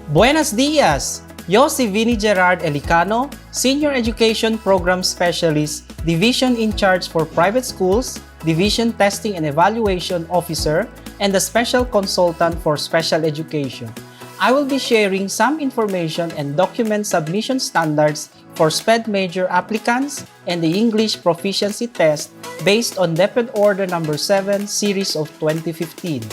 Buenos dias! Yo si VINNIE Gerard ELICANO, Senior Education Program Specialist, Division in charge for Private Schools, Division Testing and Evaluation Officer, and the Special Consultant for Special Education. I will be sharing some information and document submission standards for SPED major applicants and the English Proficiency Test based on DepEd Order No. 7 Series of 2015.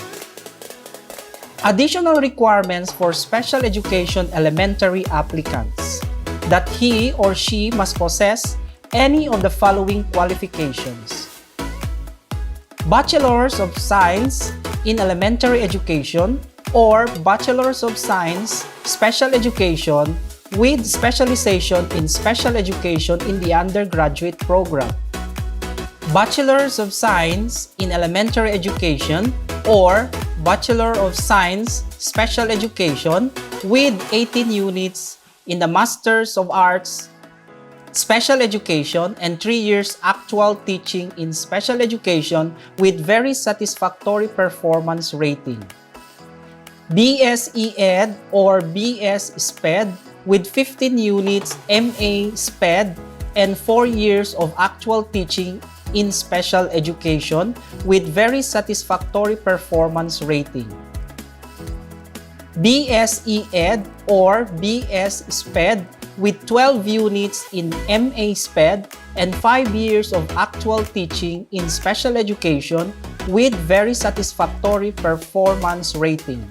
Additional requirements for special education elementary applicants: that he or she must possess any of the following qualifications: Bachelor's of Science in Elementary Education or Bachelor's of Science Special Education with specialization in special education in the undergraduate program, Bachelor's of Science in Elementary Education or Bachelor of Science Special Education with 18 units in the Masters of Arts Special Education and 3 years actual teaching in special education with very satisfactory performance rating, BSEd or BS-SPED with 15 units MA SPED and 4 years of actual teaching in special education with very satisfactory performance rating, BSEd or BS-SPED with 12 units in MA SPED and 5 years of actual teaching in special education with very satisfactory performance rating,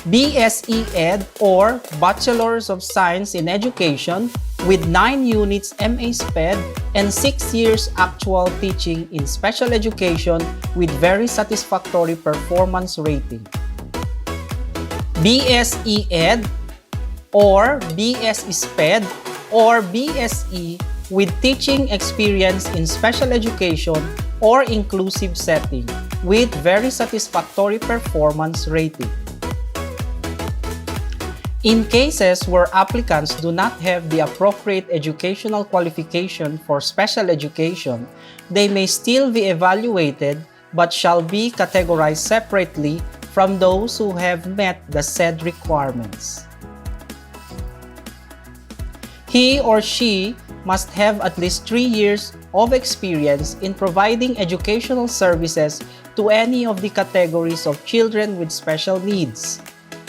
BSEd or Bachelor's of Science in Education with 9 units MA SPED and 6 years actual teaching in special education with very satisfactory performance rating, BSEd or BS-SPED or BSE with teaching experience in special education or inclusive setting with very satisfactory performance rating. In cases where applicants do not have the appropriate educational qualification for special education, they may still be evaluated but shall be categorized separately from those who have met the said requirements. He or she must have at least 3 years of experience in providing educational services to any of the categories of children with special needs.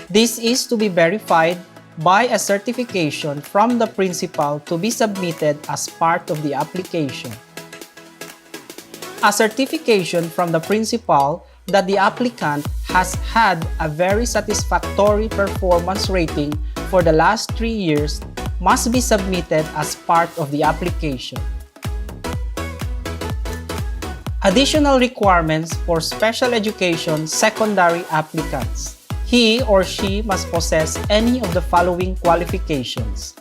This is to be verified by a certification from the principal to be submitted as part of the application. A certification from the principal that the applicant has had a very satisfactory performance rating for the last 3 years must be submitted as part of the application. Additional requirements for special education secondary applicants: he or she must possess any of the following qualifications: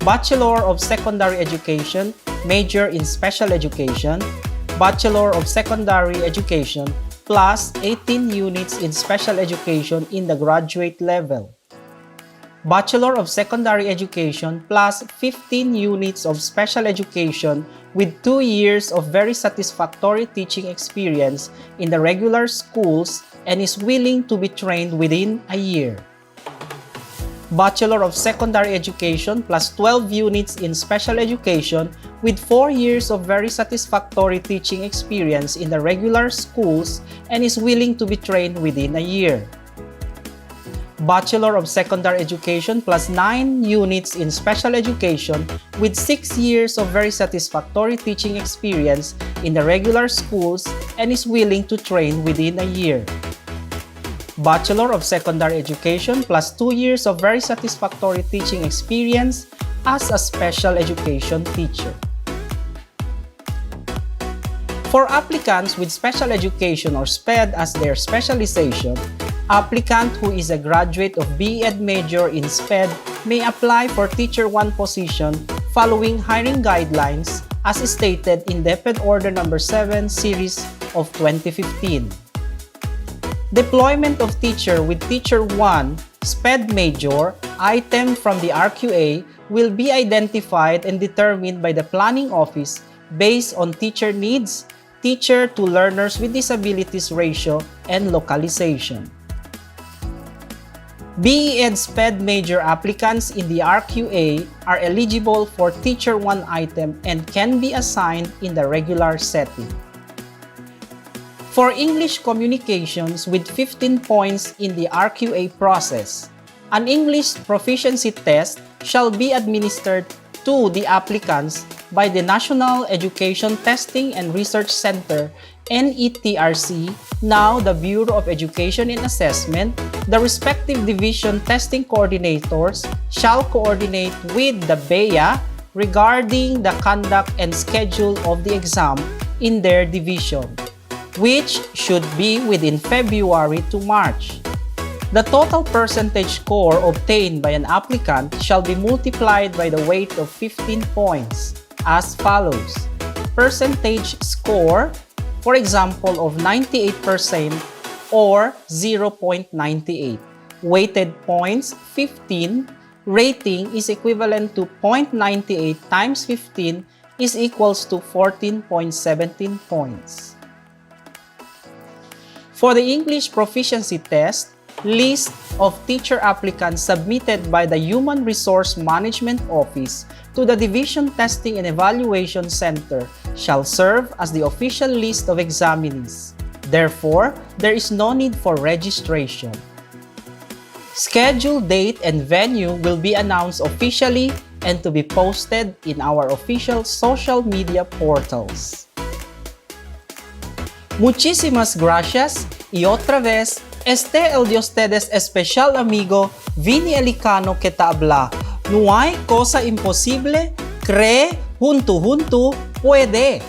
Bachelor of Secondary Education, major in special education, Bachelor of Secondary Education plus 18 units in special education in the graduate level, Bachelor of Secondary Education plus 15 units of special education with 2 years of very satisfactory teaching experience in the regular schools and is willing to be trained within a year, Bachelor of Secondary Education plus 12 units in special education with 4 years of very satisfactory teaching experience in the regular schools and is willing to be trained within a year, Bachelor of Secondary Education plus 9 units in special education with 6 years of very satisfactory teaching experience in the regular schools and is willing to train within a year, Bachelor of Secondary Education plus 2 years of very satisfactory teaching experience as a special education teacher. For applicants with special education or SPED as their specialization, applicant who is a graduate of BEd major in SPED may apply for Teacher 1 position following hiring guidelines as stated in DepEd Order No. 7 Series of 2015. Deployment of teacher with Teacher 1 SPED major item from the RQA will be identified and determined by the planning office based on teacher needs, teacher to learners with disabilities ratio, and localization. BEd SPED major applicants in the RQA are eligible for Teacher 1 item and can be assigned in the regular setting. For English communications with 15 points in the RQA process, an English proficiency test shall be administered to the applicants by the National Education Testing and Research Center, NETRC, now the Bureau of Education and Assessment. The respective division testing coordinators shall coordinate with the BEA regarding the conduct and schedule of the exam in their division, which should be within February to March. The total percentage score obtained by an applicant shall be multiplied by the weight of 15 points as follows. Percentage score, for example, of 98% or 0.98. Weighted points, 15. Rating is equivalent to 0.98 times 15 is equals to 14.17 points. For the English proficiency test, list of teacher applicants submitted by the Human Resource Management Office to the Division Testing and Evaluation Center shall serve as the official list of examinees. Therefore, there is no need for registration. Schedule, date, and venue will be announced officially and to be posted in our official social media portals. Muchísimas gracias y otra vez, el de ustedes especial amigo VINNIE ELICANO que te habla. No hay cosa imposible, cree, junto, puede.